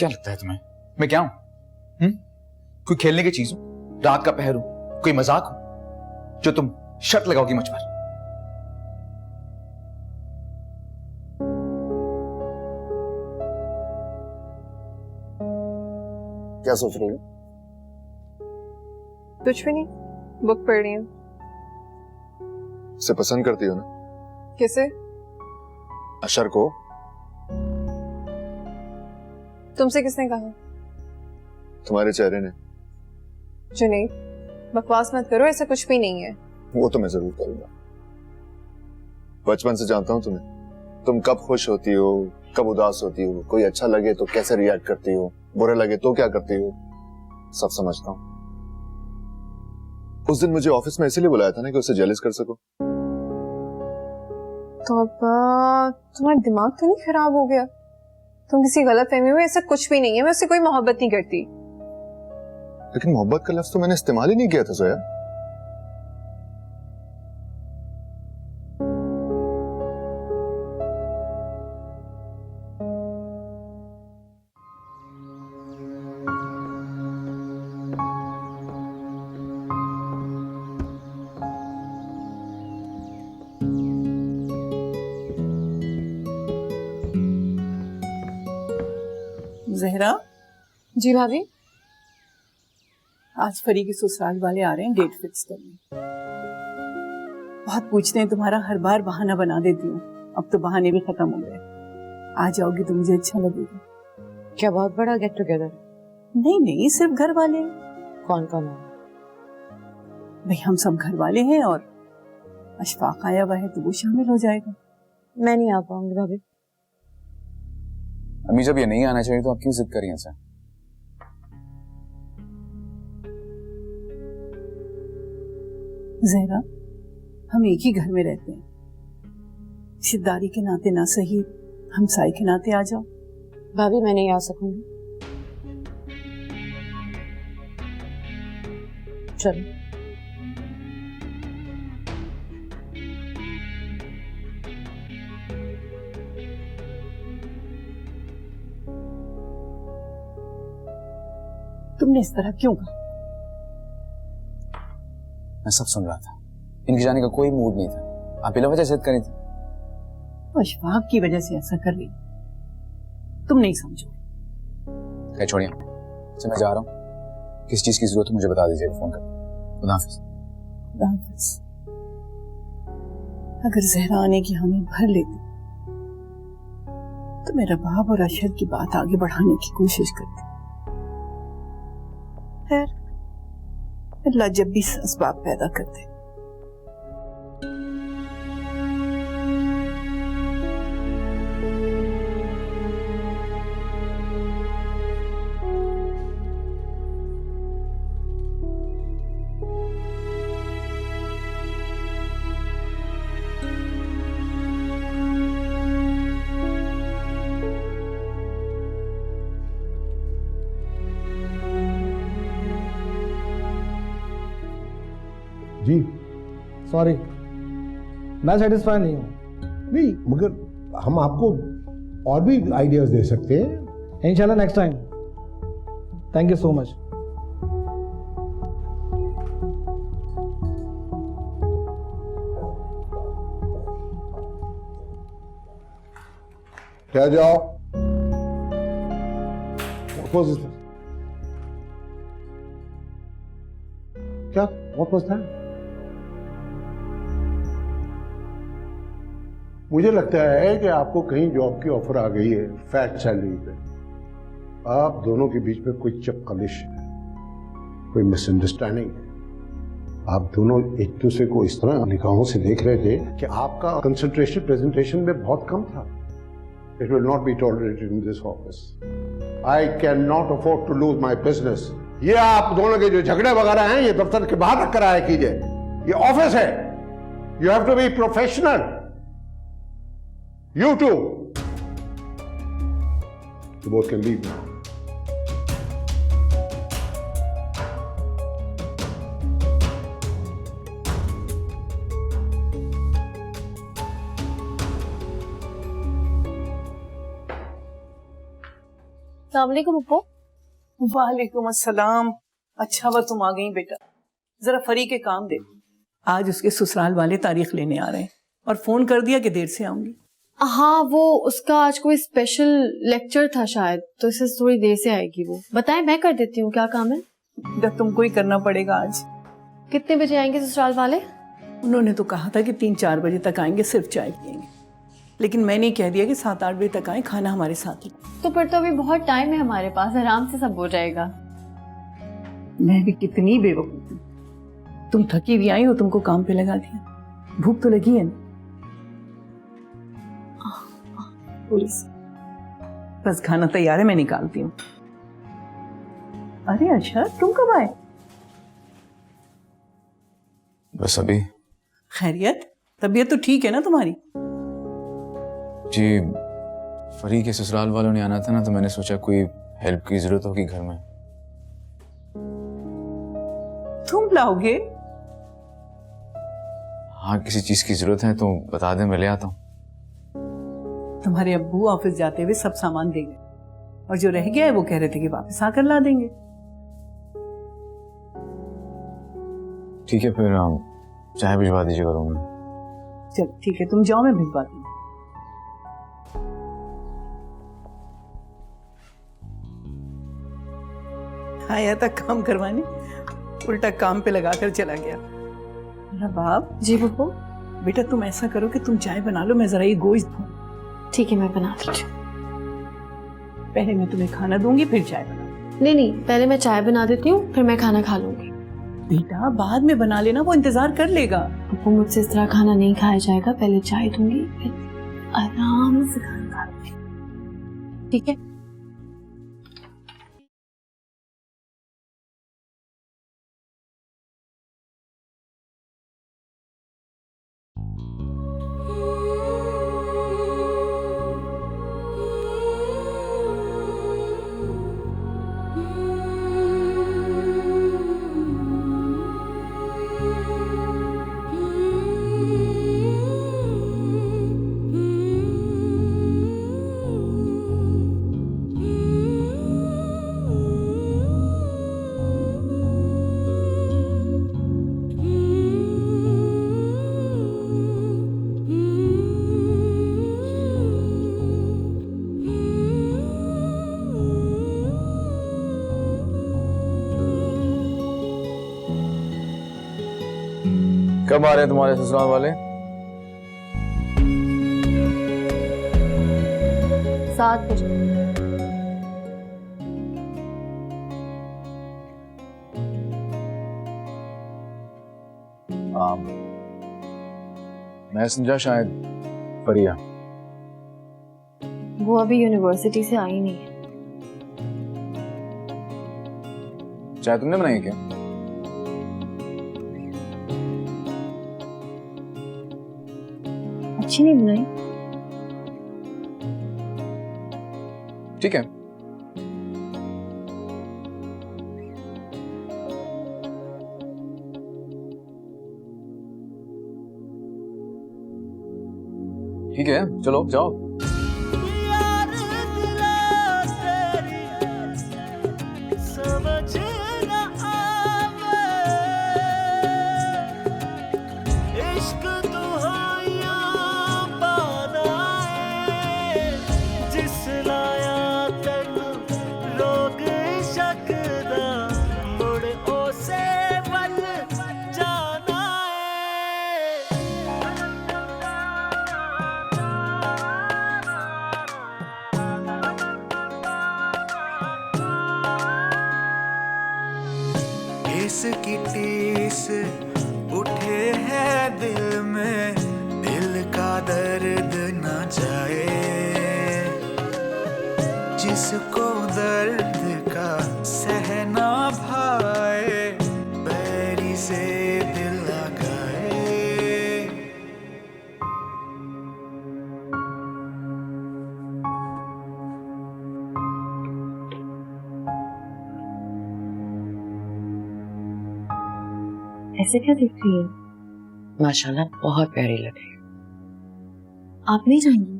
क्या लगता है तुम्हें, मैं क्या हूं? कोई खेलने की चीज हूं? रात का पहर हूं? कोई मजाक हूं जो तुम शर्त लगाओगी मुझ पर? क्या सोच रही हो? कुछ भी नहीं, बुक पढ़ रही हूँ। उसे पसंद करती हो ना? किसे? अशर को। तुमसे किसने कहा? तुम्हारे चेहरे ने। जुनैद, बकवास मत करो, ऐसा कुछ भी नहीं है। वो तो मैं जरूर करूंगा। बचपन से जानता हूं तुम्हें। तुम कब खुश होती हो, कब उदास होती हो, कोई अच्छा लगे तो कैसे रिएक्ट करती हो, बुरा लगे तो क्या करती हो, सब समझता हूं। उस दिन मुझे ऑफिस में इसलिए बुलाया था ना कि उसे जेलस कर सको। तो अब तुम्हारा दिमाग तो नहीं खराब हो गया? तुम किसी गलतफहमी में, ऐसा कुछ भी नहीं है। मैं उससे कोई मोहब्बत नहीं करती। लेकिन मोहब्बत का लफ्ज तो मैंने इस्तेमाल ही नहीं किया था जोया। जहरा। जी भाभी। आज फरी के ससुराल वाले आ रहे हैं डेट फिक्स करने। बहुत पूछते हैं तुम्हारा, हर बार बहाना बना देती हूँ। अब तो बहाने भी खत्म हो गए। आ जाओगी तो मुझे अच्छा लगेगा। क्या बहुत बड़ा गेट टुगेदर? नहीं नहीं, सिर्फ घर वाले। कौन कौन है? भाई हम सब घर वाले हैं और अशफाक आया हुआ है तो वो शामिल हो जाएगा। मैं नहीं आ पाऊंगी भाभी। अम्मी जब ये नहीं आना चाहिए तो आप क्यों जिद कर रही हैं सर? जहरा, हम एक ही घर में रहते हैं। रिश्तेदारी के नाते ना सही, हमसाई के नाते आ जाओ। भाभी मैं नहीं आ सकूंगी। चलो। तुमने इस तरह क्यों कहा? मैं सब सुन रहा था। इनके जाने का कोई मूड नहीं था। आप बिला वजह जिद करी थी। अशफाक की वजह से ऐसा कर रही, तुम नहीं समझो। क्या छोड़िए, अच्छा मैं जा रहा हूँ। किस चीज की जरूरत है मुझे बता दीजिएगा फोन कर। खुदा हाफिज। खुदा हाफिज। अगर जहरा आने की हामी भर लेती तो मेरा बाप और अशर की बात आगे बढ़ाने की कोशिश करती। खैर, अल्लाह जब भी असबाब पैदा करते। जी सॉरी, मैं सेटिस्फाई नहीं हूँ। नहीं मगर हम आपको और भी आइडियाज दे सकते हैं। इंशाल्लाह next time. Thank you so much. क्या जाओ। क्या what was that? मुझे लगता है कि आपको कहीं जॉब की ऑफर आ गई है फैट सैलरी पे। आप दोनों के बीच में कोई चपकलिश है, कोई मिसअंडरस्टैंडिंग है। आप दोनों एक दूसरे को इस तरह निगाहों से देख रहे थे कि आपका कंसंट्रेशन प्रेजेंटेशन में बहुत कम था। It will not be tolerated in this office. I can not afford to lose my business. ये आप दोनों के जो झगड़े वगैरह हैं ये दफ्तर के बाहर रख कर आया कीजिए। ये ऑफिस है। You have to be professional. You too. You both can leave now. अस्सलाम वालेकुम अप्पू। वालेकुम अस्सलाम। अच्छा हुआ तुम आ गई बेटा। जरा फरी के काम दे। आज उसके ससुराल वाले तारीख लेने आ रहे हैं और फोन कर दिया कि देर से आऊंगी। हाँ, वो उसका आज कोई स्पेशल लेक्चर था शायद, तो इससे थोड़ी देर से आएगी वो। बताएं, मैं कर देती हूँ, क्या काम है? जब तुमको ही करना पड़ेगा आज। कितने बजे आएंगे ससुराल वाले? उन्होंने तो कहा था कि 3-4 बजे तक आएंगे, सिर्फ चाय पियेंगे। लेकिन मैंने कह दिया कि 7-8 बजे तक आए, खाना हमारे साथ ही। तो फिर तो अभी बहुत टाइम है हमारे पास, आराम से सब हो जाएगा। मैं भी कितनी बेवकूफ हूँ। तुम थकी भी आई हो, तुमको काम पे लगा दिया। भूख तो लगी है ना? पुलिस बस खाना तैयार है, मैं निकालती हूँ। अरे अच्छा, तुम कब आए? बस अभी। खैरियत? तबीयत तो ठीक है ना तुम्हारी? जी, फरी के ससुराल वालों ने आना था ना, तो मैंने सोचा कोई हेल्प की जरूरत होगी घर में। तुम लाओगे? हाँ, किसी चीज की जरूरत है तो बता दें, मैं ले आता हूँ। तुम्हारे अब्बू ऑफिस जाते हुए सब सामान दे गए और जो रह गया है वो कह रहे थे कि वापस आकर ला देंगे। ठीक है, फिर चाय भिजवा दीजिएगा रूम में। चल ठीक है, तुम जाओ, मैं भिजवाती हूँ। आया था काम करवाने, उल्टा काम पे लगाकर चला गया। बाप जी बब्बू। बेटा, तुम ऐसा करो कि तुम चाय बना लो, मैं जरा ये गोश्त धोऊं। ठीक है, मैं बना देती हूँ। पहले मैं तुम्हें खाना दूंगी, फिर चाय बना। नहीं, पहले मैं चाय बना देती हूँ, फिर मैं खाना खा लूंगी। बेटा, बाद में बना लेना, वो इंतजार कर लेगा। बब्बू, मुझसे इस तरह खाना नहीं खाया जाएगा, पहले चाय दूंगी, फिर आराम से खाना खा लूंगी। ठीक है? कब आ रहे हैं तुम्हारे ससुराल वाले? 7 बजे। मैं समझा शायद फरिया। वो अभी यूनिवर्सिटी से आई नहीं है। चाय तुमने बनाई क्या? अच्छी नहीं बनाई? ठीक है। ठीक है, चलो जाओ। इसकी टीस उठे है दिल में, दिल का दर्द न जाए। जिसको दर्द का सहना भाए, बैरी से दिल लगाए। ऐसे क्या देख रही है? माशाल्लाह बहुत प्यारी लग रही है। आप नहीं जाएंगी?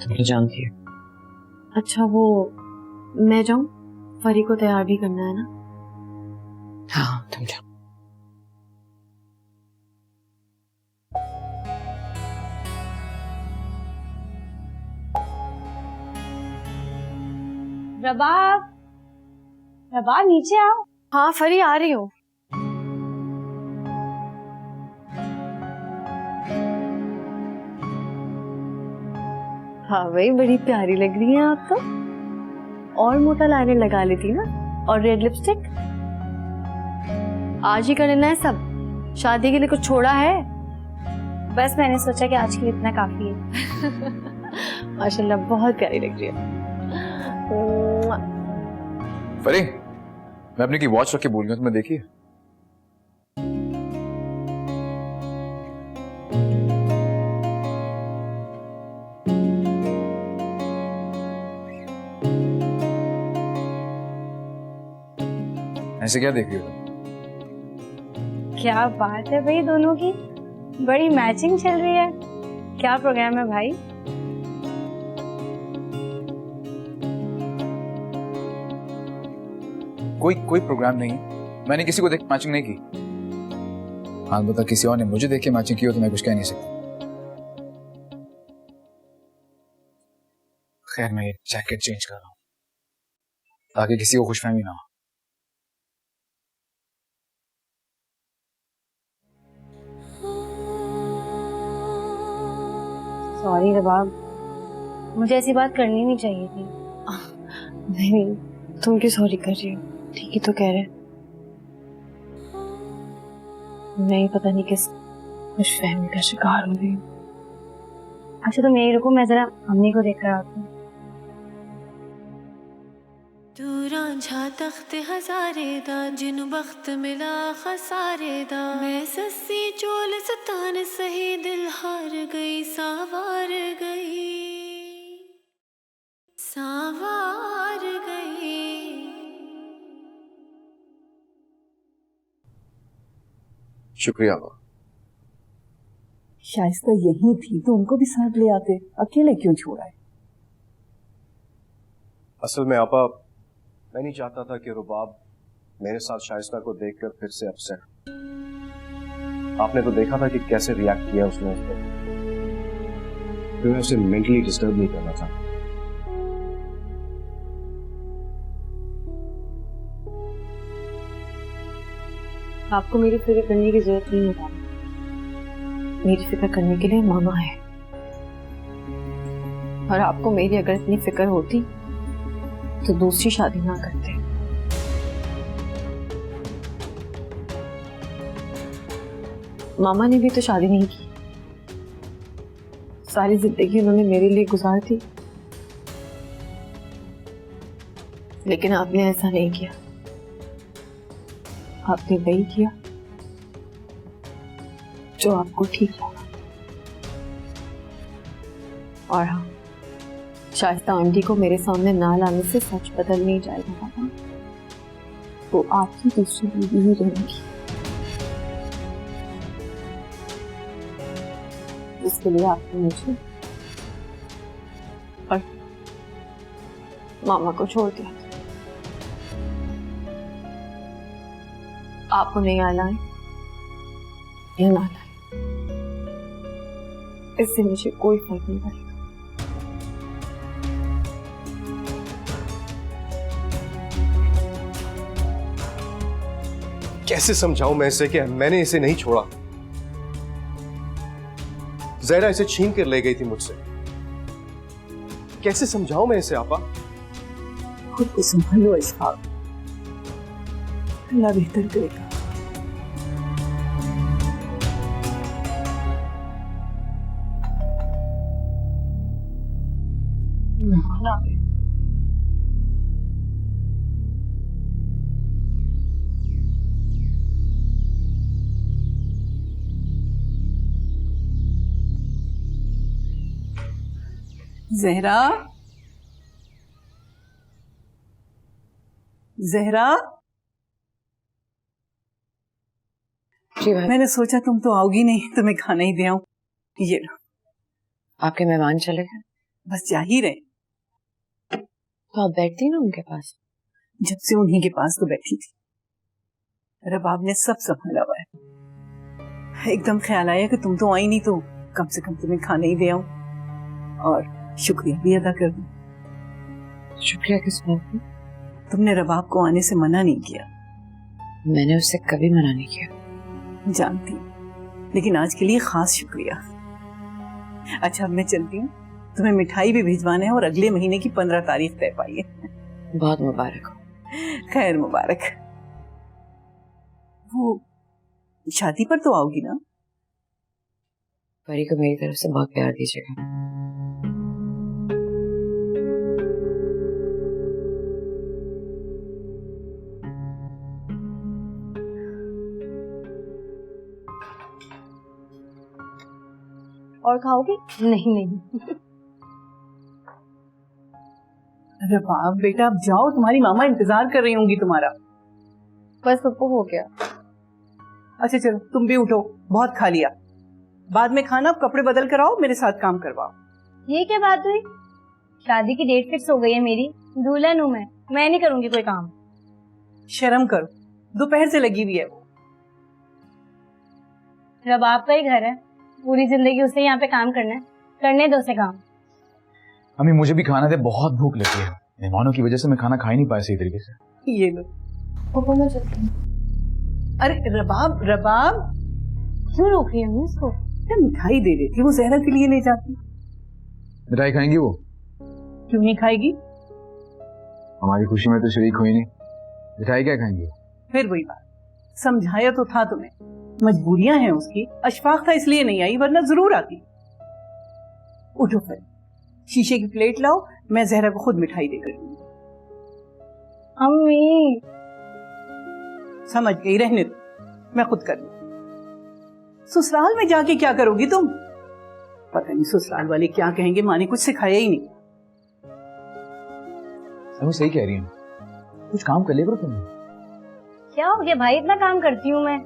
तुम तो जानती हो अच्छा वो मैं जाऊं? फरी को तैयार भी करना है ना? हाँ तुम जाओ। रबाब, रबाब नीचे आओ। हाँ फरी आ रही हूँ। हाँ भाई बड़ी प्यारी लग रही है आप तो। और मोटा लाइनर लगा लेती ना, और रेड लिपस्टिक। आज ही कर लेना है सब, शादी के लिए कुछ छोड़ा है? बस मैंने सोचा कि आज के लिए इतना काफी है। माशाल्लाह बहुत प्यारी लग रही है। फरी, मैं अपने की वॉच रख के भूल गया, तुमने देखी है? ऐसे क्या देख रही हो? क्या बात है भाई, दोनों की बड़ी मैचिंग चल रही है। क्या प्रोग्राम है भाई? कोई प्रोग्राम नहीं, मैंने किसी को देख मैचिंग नहीं की। हाँ बता, किसी और ने मुझे देख के मैचिंग की हो तो मैं कुछ कह नहीं सकता। खैर मैं जैकेट चेंज कर रहा हूँ ताकि किसी को खुशफहमी ना हो। सॉरी रबाब, मुझे ऐसी बात करनी नहीं चाहिए थी। नहीं तुम क्यों सॉरी कर रही हो? ठीक ही तो कह रहे। नहीं पता नहीं किस खुशफहमी का शिकार हो रही हूँ। अच्छा तुम यही रुको, मैं जरा अम्मी को देख कर आती हूँ। तू रांझा तख्त हजारे दा जिन बख्त मिला खसारे दा, मैं सस्सी चोल सतान सही दिल हार गई सावार गई। शुक्रिया। शाइस्ता यही थी तो उनको भी साथ ले आते, अकेले क्यों छोड़ा है? असल में आपा, मैं नहीं चाहता था कि रुबाब मेरे साथ शाइस्ता को देखकर फिर से अपसेट। आपने तो देखा था कि कैसे रिएक्ट किया उसने उस पर। फिर मैं उसे मेंटली डिस्टर्ब नहीं करना था। आपको मेरी फिक्र करने की जरूरत नहीं है। मेरी फिक्र करने के लिए मामा है, और आपको मेरी अगर इतनी फिक्र होती तो दूसरी शादी ना करते। मामा ने भी तो शादी नहीं की, सारी जिंदगी उन्होंने मेरे लिए गुजार दी, लेकिन आपने ऐसा नहीं किया। आपने वही किया जो आपको ठीक लगा। और हाँ, शाइस्ता आंटी को मेरे सामने ना लाने से सच बदल नहीं जाएगा पापा। वो आपकी दूसरी बीवी ही रहेगी, इसके लिए आपने मुझे और मामा को छोड़ दिया। आप उन्हें यहाँ लाए या ना लाए, इससे मुझे कोई फर्क नहीं पड़ेगा। कैसे समझाऊं मैं इसे कि मैंने इसे नहीं छोड़ा? ज़हरा इसे छीन कर ले गई थी मुझसे। कैसे समझाऊं मैं इसे आपा? खुद को संभालो इस्फाक, अल्लाह बेहतर करेगा। ज़हरा, ज़हरा, मैंने सोचा तुम तो आओगी नहीं, तुम्हें खाना ही दे आऊं। ये लो। आपके मेहमान चले गए? बस जा ही रहे। तो आप बैठती ना उनके पास? जब से उन्हीं के पास तो बैठी थी, रबाब ने सब संभाला हुआ है। एकदम ख्याल आया कि तुम तो आई नहीं, तो कम से कम तुम्हें खाने ही दे आऊं और शुक्रिया भी अदा कर दूं। शुक्रिया किस बात का? तुमने रबाब को आने से मना नहीं किया। मैंने उससे कभी मना नहीं किया। जानती हूँ, लेकिन आज के लिए खास शुक्रिया। अच्छा, अब मैं चलती हूँ, तुम्हें मिठाई भी भिजवाना है और अगले महीने की 15 तारीख तय पाई है। बहुत मुबारक हो। खैर मुबारक। वो शादी पर तो आओगी ना? परी को मेरी तरफ से बहुत प्यार दीजिएगा। और खाओगी? नहीं नहीं। रबाब बेटा, अब जाओ, तुम्हारी मामा इंतजार कर रही होंगी तुम्हारा। बस पप्पू हो गया। अच्छा चलो, तुम भी उठो, बहुत खा लिया। बाद में खाना, अब कपड़े बदल कर आओ, मेरे साथ काम करवाओ। ये क्या बात हुई? शादी की डेट फिक्स हो गई है मेरी, दुल्हन हूँ मैं नहीं करूंगी कोई काम। शर्म करो, दोपहर से लगी हुई है वो। रबाब का ही घर है, पूरी जिंदगी उसे यहाँ पे काम करना है, करने दो उसे काम। अम्मी मुझे भी खाना दे, बहुत भूख लगी है। मेहमानों की वजह से मैं खाना खा ही नहीं पाया सही तरीके से। ये लो। पापा मैं चलती हूँ। अरे रबाब, रबाब क्यों रोक रही है इसको? क्या मिठाई दे देती, वो जहरा के लिए ले जाती। मिठाई खाएंगी वो? क्यों नहीं खाएगी? हमारी खुशी में तो शरीक हुई नहीं, मिठाई क्या खाएंगी? फिर वही बात, समझाया तो था तुम्हें, मजबूरियां हैं उसकी। अशफाक था इसलिए नहीं आई, वरना जरूर आती। उठो फिर, शीशे की प्लेट लाओ, मैं जहरा को खुद मिठाई देकर दूंगी। अम्मी समझ गई, रहने दो, मैं खुद कर लूं। ससुराल में जाके क्या करोगी तुम? पता नहीं ससुराल वाले क्या कहेंगे, माँ ने कुछ सिखाया ही नहीं। वो सही कह रही है, कुछ काम कर ले करो तुम। क्या हो गया भाई, इतना काम करती हूँ मैं।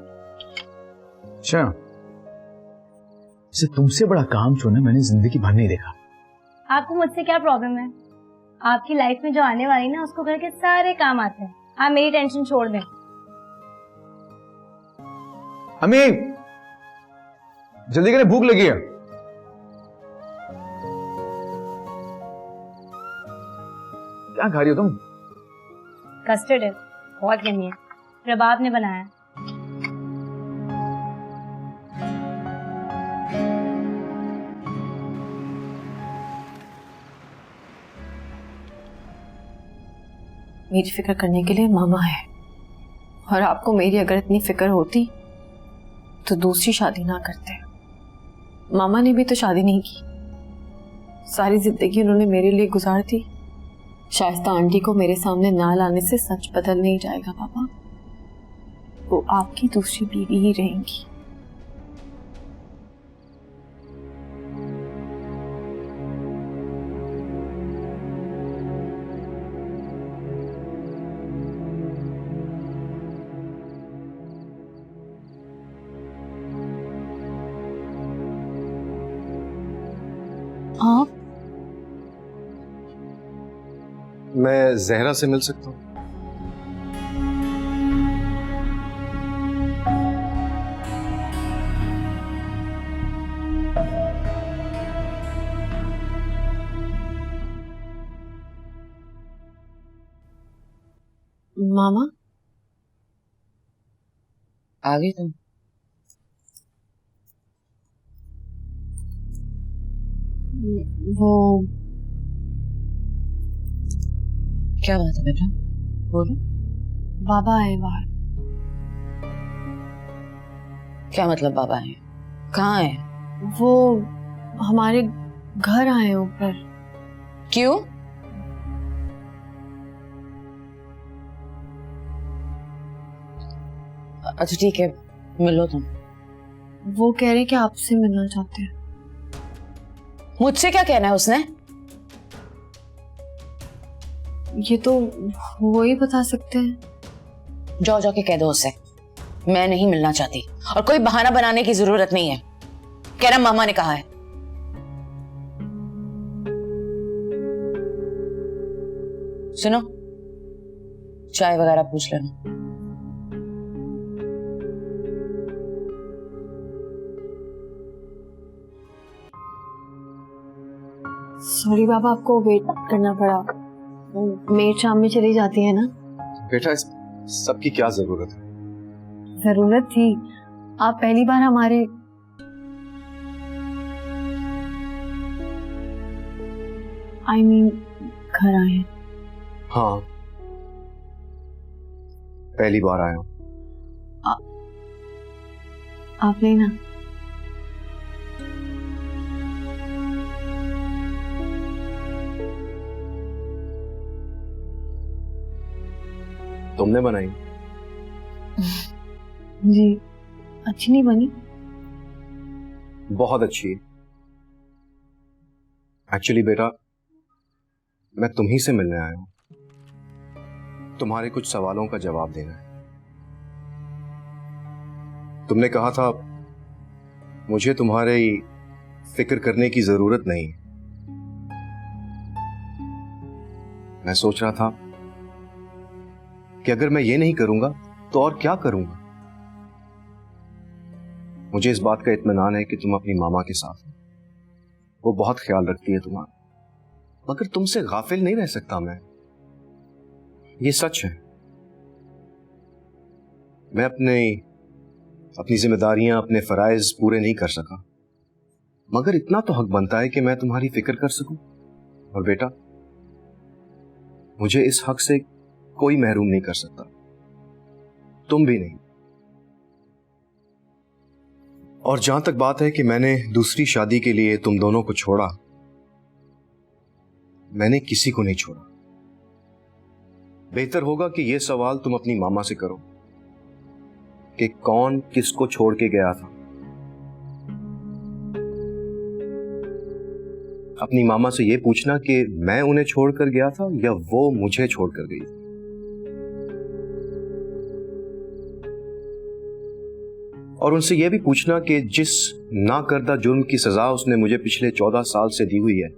अच्छा, तुमसे बड़ा काम छोड़ना मैंने जिंदगी भर नहीं देखा। आपको मुझसे क्या प्रॉब्लम है? आपकी लाइफ में जो आने वाली ना, उसको घर के सारे काम आते हैं। आप मेरी टेंशन छोड़ दें। अम्मी जल्दी करें, भूख लगी है। क्या खा रही हो तुम? कस्टर्ड है, बहुत यम्मी है, रबाब ने बनाया। मेरी फिक्र करने के लिए मामा है, और आपको मेरी अगर इतनी फिक्र होती तो दूसरी शादी ना करते। मामा ने भी तो शादी नहीं की, सारी जिंदगी उन्होंने मेरे लिए गुजार दी। शाइस्ता आंटी को मेरे सामने ना लाने से सच बदल नहीं जाएगा पापा, वो आपकी दूसरी बीवी ही रहेंगी। आप? मैं जहरा से मिल सकता हूँ? मामा आ गई तुम? वो क्या बात है बेटा, बोलो। बाबा आए बाहर। क्या मतलब बाबा आए? कहाँ आए? वो हमारे घर आए ऊपर। क्यों? अच्छा ठीक है, मिलो तुम। वो कह रहे कि आपसे मिलना चाहते हैं। मुझसे क्या कहना है उसने? ये तो वो ही बता सकते हैं। जाओ जाके कह दो उससे मैं नहीं मिलना चाहती, और कोई बहाना बनाने की जरूरत नहीं है। कह रहा मामा ने कहा है। सुनो, चाय वगैरह पूछ लेना। सॉरी बाबा, आपको वेट करना पड़ा। मेड शाम में चली जाती है ना। बेटा, इस सबकी क्या जरूरत है? जरूरत थी, आप पहली बार हमारे घर आए हैं। हाँ, पहली बार आया हूं। आप नहीं ना? तुमने बनाई? जी। अच्छी नहीं बनी? बहुत अच्छी है। एक्चुअली बेटा, मैं तुम्ही से मिलने आया हूं। तुम्हारे कुछ सवालों का जवाब देना है। तुमने कहा था मुझे तुम्हारी फिक्र करने की जरूरत नहीं है। मैं सोच रहा था कि अगर मैं ये नहीं करूंगा तो और क्या करूंगा। मुझे इस बात का इत्मीनान है कि तुम अपनी मामा के साथ हो, वो बहुत ख्याल रखती है तुम्हारा, मगर तुमसे गाफिल नहीं रह सकता मैं। ये सच है। मैं अपनी जिम्मेदारियां, अपने फराइज पूरे नहीं कर सका, मगर इतना तो हक बनता है कि मैं तुम्हारी फिक्र कर सकूं। और बेटा, मुझे इस हक से कोई महरूम नहीं कर सकता, तुम भी नहीं। और जहां तक बात है कि मैंने दूसरी शादी के लिए तुम दोनों को छोड़ा, मैंने किसी को नहीं छोड़ा। बेहतर होगा कि यह सवाल तुम अपनी मामा से करो कि कौन किसको छोड़ के गया था। अपनी मामा से यह पूछना कि मैं उन्हें छोड़कर गया था या वो मुझे छोड़कर गई। और उनसे यह भी पूछना कि जिस नाकर्दा जुर्म की सजा उसने मुझे पिछले 14 साल से दी हुई है,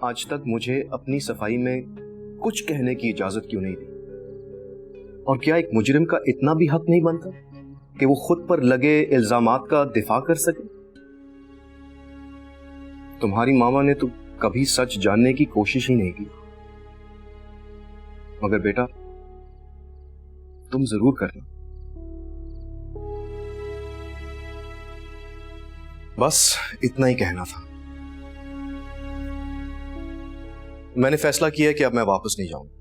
आज तक मुझे अपनी सफाई में कुछ कहने की इजाजत क्यों नहीं दी। और क्या एक मुजरिम का इतना भी हक नहीं बनता कि वो खुद पर लगे इल्जामात का दिफा कर सके? तुम्हारी मामा ने तो कभी सच जानने की कोशिश ही नहीं की, मगर बेटा तुम जरूर करना। बस इतना ही कहना था। मैंने फैसला किया कि अब मैं वापस नहीं जाऊंगा,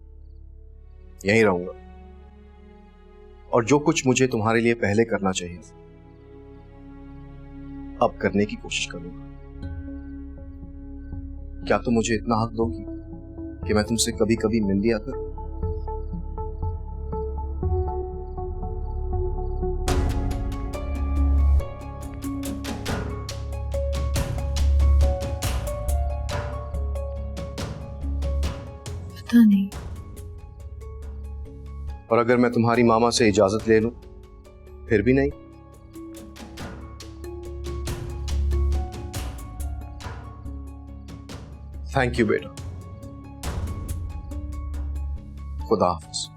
यहीं रहूंगा, और जो कुछ मुझे तुम्हारे लिए पहले करना चाहिए अब करने की कोशिश करूंगा। क्या तुम मुझे इतना हक दोगी कि मैं तुमसे कभी कभी मिल लिया करूं? पता नहीं। और अगर मैं तुम्हारी मामा से इजाजत ले लूं फिर भी नहीं? थैंक यू बेटा, खुदा हाफिज।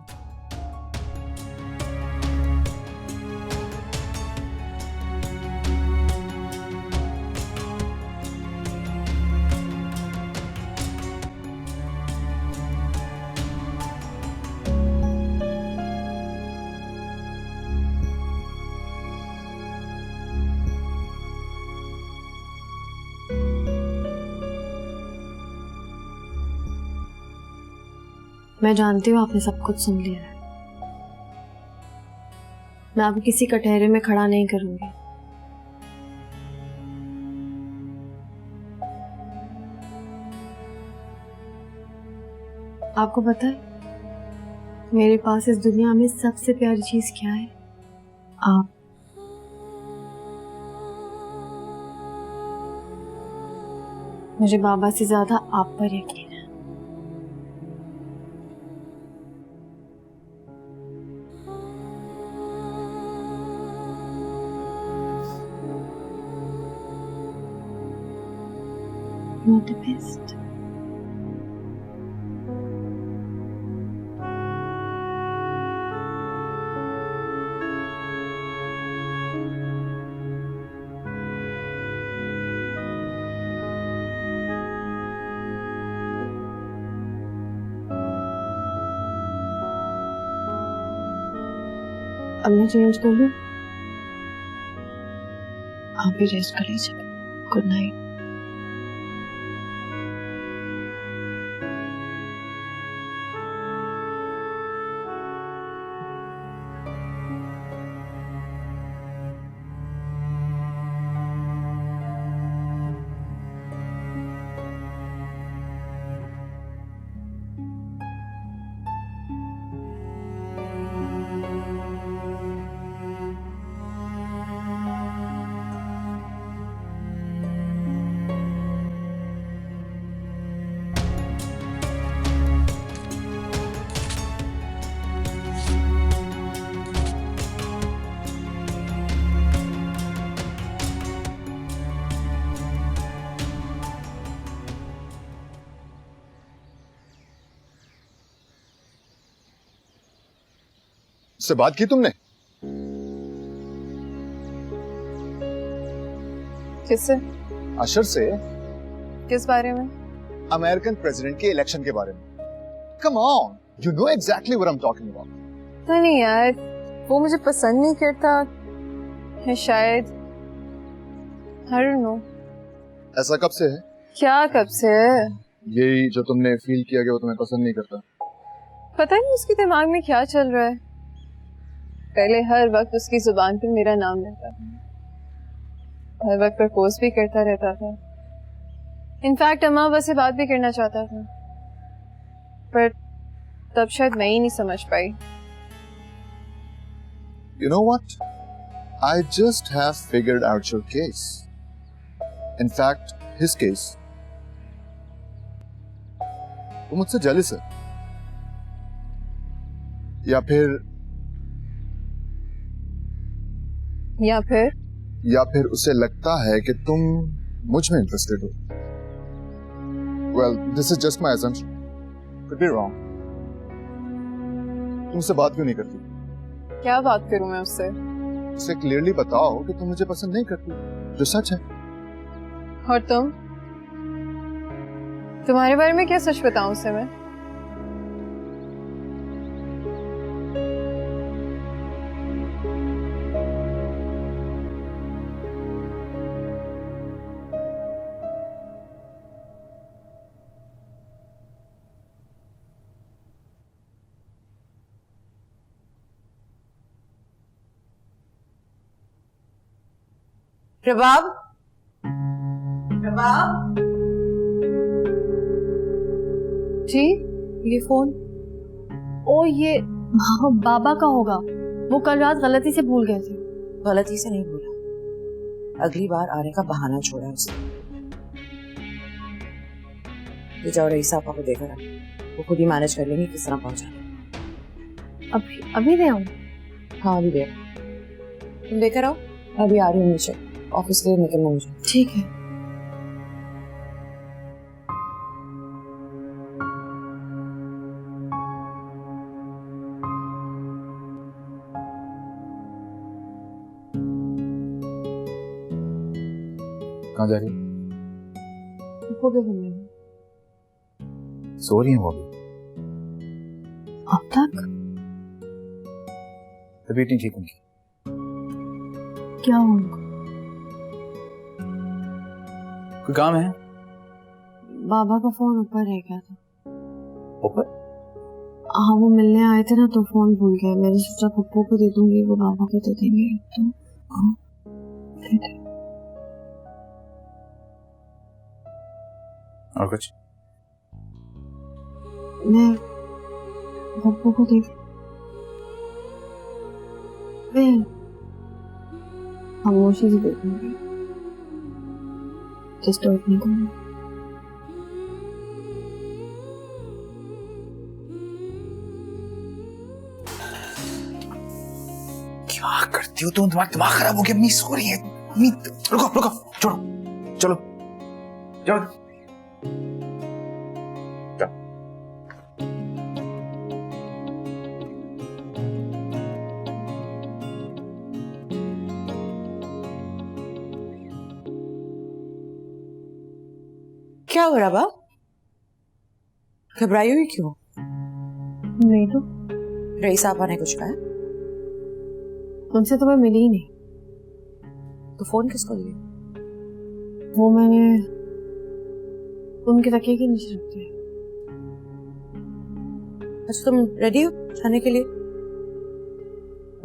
मैं जानती हूँ आपने सब कुछ सुन लिया है। मैं अब किसी कटहरे में खड़ा नहीं करूंगी। आपको पता है मेरे पास इस दुनिया में सबसे प्यारी चीज क्या है? आप। मुझे बाबा से ज्यादा आप पर यकीन है। You're the best. अब मैं चेंज कर लूं? आप भी रेस्ट कर लीजिए। Good night. उससे बात की तुमने? किससे? अशर से। किस बारे में? अमेरिकन प्रेसिडेंट के इलेक्शन के बारे में। Come on, you know exactly what I am talking about. पता नहीं यार, वो मुझे पसंद नहीं करता है शायद। I don't know। ऐसा कब से है? क्या कब से है? यही जो तुमने फील किया कि वो तुम्हें पसंद नहीं करता। पता नहीं उसके दिमाग में क्या चल रहा है। पहले हर वक्त उसकी जुबान पर मेरा नाम लेता था, हर वक्त प्रपोज भी करता रहता था। इनफैक्ट अम्मा बस से बात भी करना चाहता था, पर तब शायद मैं ही नहीं समझ पाई। You know what? I just have figured out your case. In fact, his case. वो मुझसे जेलस है, या फिर उसे लगता है कि तुम मुझ में इंटरेस्टेड हो। Well, this is just my assumption. Could be wrong. तुमसे बात क्यों नहीं करती? क्या बात करूं मैं उससे? उसे क्लियरली बताओ कि तुम मुझे पसंद नहीं करती, जो सच है। और तुम्हारे बारे में क्या सच बताऊं उसे मैं? प्रभाव, जी ये फोन। ओ ये बाबा का होगा, वो कल रात गलती से भूल गए थे। गलती से नहीं भूला, अगली बार आने का बहाना छोड़ा उसे। तो जाओ रईसा आपा को देखा रहा, वो खुद ही मैनेज कर लेंगे किस तरह पहुंचा। अभी दे आऊं? हाँ अभी दे, तुम देखा रहो, अभी आ रही हूँ नीचे, ऑफिस के लिए निकलना मुझे। ठीक है। कहाँ जा रही है? सो रही है वो अभी? अब तक? तबीयत नहीं ठीक उनकी। क्या हुआ? कोई काम है? बाबा का फोन ऊपर रह गया था। ऊपर? हाँ वो मिलने आए थे ना, तो फोन भूल गए। मैंने सोचा पप्पू को दे दूंगी, वो बाबा को दे देंगे। तो और कुछ? मैं पप्पू को दे, मैं खामोशी से देखूंगी, डिस्टर्ब नहीं करूंगी। क्या करती हो तुम? दिमाग खराब हो गया। अम्मी सो रही है। अम्मी रुको, छोड़ो, चलो जाओ। क्या हो रहा बा? घबराई हुई क्यों? नहीं तो। रईसा आपा ने कुछ कहा? उनसे तो मैं मिली ही नहीं। तो फोन किसको दिया? वो मैंने उनके तकिए के नीचे रख दिया। अच्छा तुम रेडी हो जाने के लिए?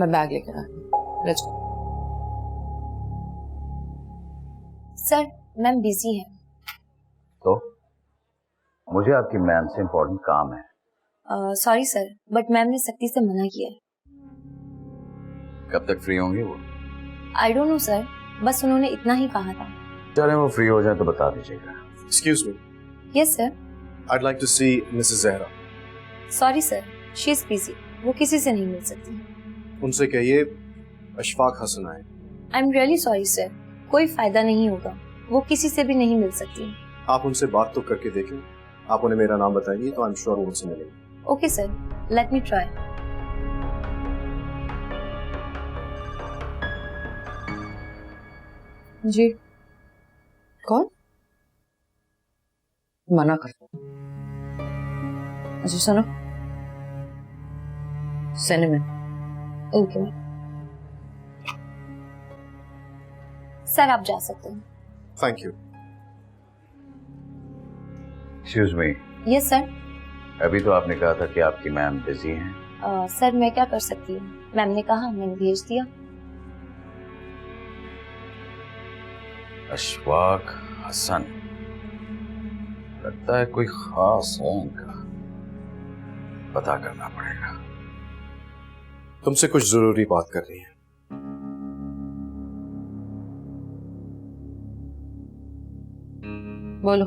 मैं बैग लेकर आ रही हूँ। Let's go. Sir ma'am busy है। तो मुझे आपकी मैम से इम्पोर्टेंट काम है। सॉरी सर, बट मैम ने सख्ती से मना किया है। कब तक फ्री होंगे वो? आई डोंट नो सर, बस उन्होंने इतना ही कहा था। चले वो फ्री हो जाए तो बता दीजिएगा। Excuse me. Yes sir. I'd like to see Mrs. Zahra. Sorry sir, she is busy, वो किसी से नहीं मिल सकती। उनसे कहिए अशफाक हसन आए। I am really sorry sir, कोई फायदा नहीं होगा, वो किसी से भी नहीं मिल सकती। आप उनसे बात तो करके देखें। आप उन्हें मेरा नाम बताएंगी तो आई एम श्योर वो उनसे मिलेंगे। Okay sir, let me try. जी कौन? मना कर दो। अच्छा सुनो, सिनेमन। ओके सर, आप जा सकते हैं। Thank you. Excuse me. Yes sir. अभी तो आपने कहा था कि आपकी मैम बिजी हैं। सर मैं क्या कर सकती हूँ, मैम ने कहा, मैंने भेज दिया। अशफाक हसन, लगता है कोई खास है इनका, पता करना पड़ेगा। तुमसे कुछ जरूरी बात करनी है। बोलो।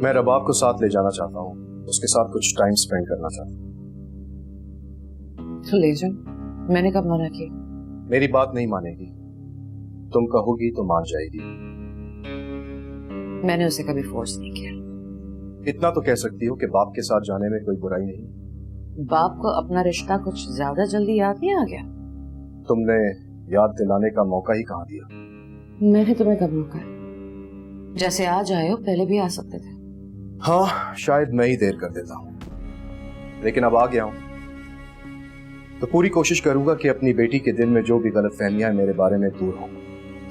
मैं रबाब को साथ ले जाना चाहता हूँ, उसके साथ कुछ टाइम स्पेंड करना चाहता हूँ। तो ले जाओ, मैंने कब मना किया? मेरी बात नहीं मानेगी, तुम कहोगी तो मान जाएगी। मैंने उसे कभी फोर्स नहीं किया। इतना तो कह सकती हो कि बाप के साथ जाने में कोई बुराई नहीं। बाप को अपना रिश्ता कुछ ज्यादा जल्दी याद नहीं आ गया? तुमने याद दिलाने का मौका ही कहाँ दिया? मैंने तुम्हें कब रोका है? जैसे आज आए हो, पहले भी आ सकते थे। हाँ, शायद मैं ही देर कर देता हूँ, लेकिन अब आ गया हूँ तो पूरी कोशिश करूंगा कि अपनी बेटी के दिल में जो भी गलतफहमियां मेरे बारे में दूर हो।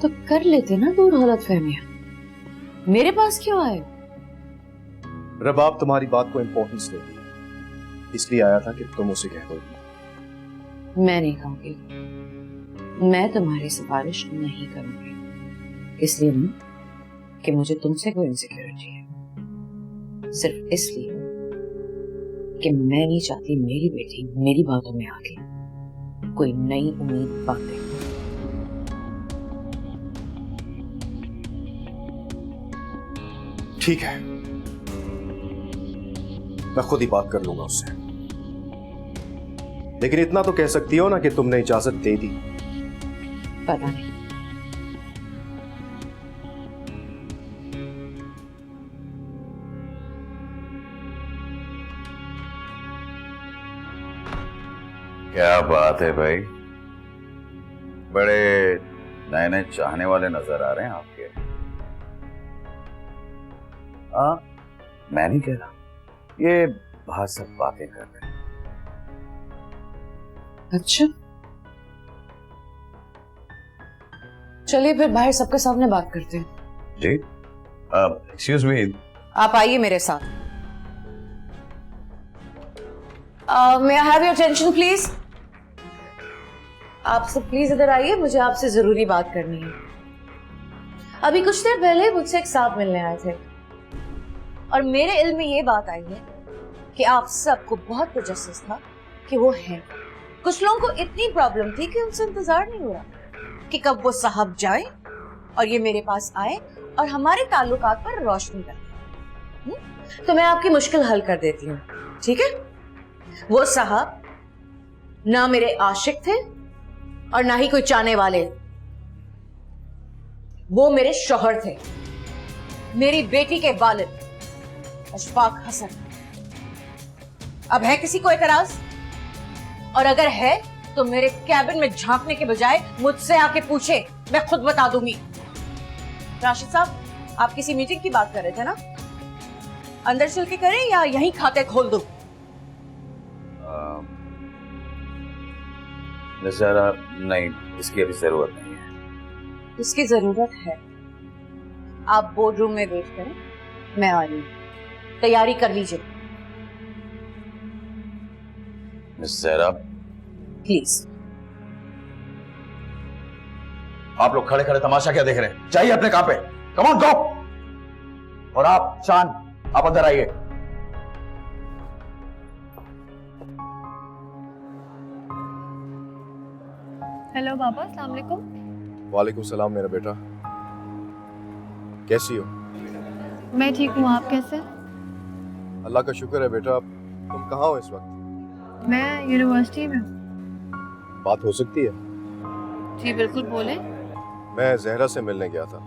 तो कर लेते ना दूर गलतफहमियां, मेरे पास क्यों आए? रबाब तुम्हारी बात को इम्पोर्टेंस देती है, इसलिए आया था कि तुम उसे कह दो। मैं नहीं कहूंगी, मैं तुम्हारी सिफारिश नहीं करूंगी। इसलिए नहीं कि मुझे तुमसे कोई इनसिक्योरिटी है, सिर्फ इसलिए कि मैं नहीं चाहती मेरी बेटी मेरी बातों में आके कोई नई उम्मीद बांधे। ठीक है, मैं खुद ही बात कर लूंगा उससे, लेकिन इतना तो कह सकती हो ना कि तुमने इजाजत दे दी। पता नहीं। क्या बात है भाई, बड़े नए नए चाहने वाले नजर आ रहे हैं आपके। हाँ, मैं नहीं कह रहा, ये बाहर सब बातें कर रहे हैं। अच्छा, चलिए फिर बाहर सबके सामने बात करते हैं। जी, एक्सक्यूज मी। आप आइए मेरे साथ। May I have your attention please. आप सब प्लीज इधर आइए, मुझे आपसे जरूरी बात करनी है। अभी कुछ देर पहले मुझसे एक साहब मिलने आए थे और मेरे इल्म में ये बात आई है कि आप सबको बहुत तजस्सुस था कि वो हैं। कुछ लोगों को इतनी प्रॉब्लम थी कि उनसे इंतजार नहीं हो रहा कि कब वो साहब जाए और ये मेरे पास आए और हमारे ताल्लुकात पर रोशनी डाले। तो मैं आपकी मुश्किल हल कर देती हूँ, ठीक है? वो साहब ना मेरे आशिक थे और ना ही कोई चाहने वाले, वो मेरे शौहर थे, मेरी बेटी के वालिद अशफाक हसन। अब है किसी को एतराज? और अगर है तो मेरे कैबिन में झांकने के बजाय मुझसे आके पूछे, मैं खुद बता दूंगी। राशिद साहब, आप किसी मीटिंग की बात कर रहे थे ना? अंदर चल के करें या यहीं खाते खोल दूं? मिस ज़हरा, नहीं, इसकी अभी जरूरत नहीं है। उसकी जरूरत है। आप बोर्ड रूम में वेट करें, मैं आ रही हूँ। तैयारी कर लीजिए मिस ज़हरा। प्लीज। आप लोग खड़े खड़े तमाशा क्या देख रहे हैं? चाहिए अपने काम पे। कम ऑन, गो। और आप शान, आप अंदर आइए। हेलो पापा, अस्सलाम वालेकुम। वालेकुम सलाम मेरा बेटा, कैसी हो? मैं ठीक हूँ, आप कैसे? अल्लाह का शुक्र है बेटा। तुम कहाँ हो इस वक्त? मैं यूनिवर्सिटी में हूँ। बात हो सकती है? जी बिल्कुल, बोले। मैं ज़हरा से मिलने गया था।